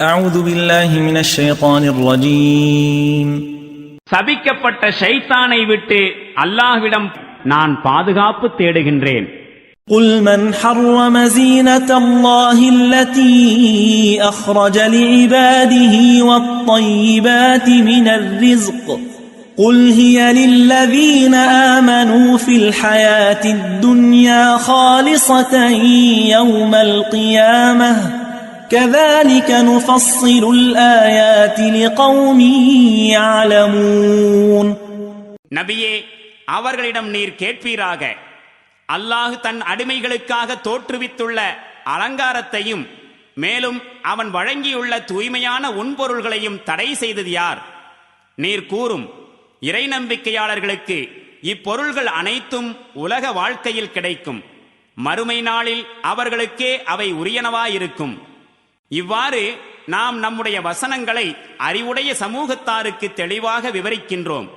أعوذ بالله من الشيطان الرجيم சபிக்கப்பட்ட ஷைத்தானை விட்டு அல்லாஹ்விடம் நான் பாதுகாப்பு தேடுகின்றேன். قل من حرم زينة الله التي أخرج لعباده والطيبات من الرزق قل هي للذين آمنوا في الحياة الدنيا خالصة يوم القيامة كذلك نفصل الآيات لقوم يعلمون. நபியே, அவர்களிடம் நீர் கேட்பீராக, அல்லாஹ் தன் அடிமைகளுக்காக தோற்றுவித்துள்ள அலங்காரத்தையும் மேலும் அவன் வழங்கியுள்ள தூய்மையான உண்பொருள்களையும் தடை செய்தது யார்? நீர் கூறும், இறை நம்பிக்கையாளர்களுக்கு இப்பொருள்கள் அனைத்தும் உலக வாழ்க்கையில் கிடைக்கும், மறுமை நாளில் அவர்களுக்கே அவை உரியனவாயிருக்கும். இவ்வாறு நாம் நம்முடைய வசனங்களை அறிவுடைய சமூகத்தாருக்கு தெளிவாக விவரிக்கின்றோம்.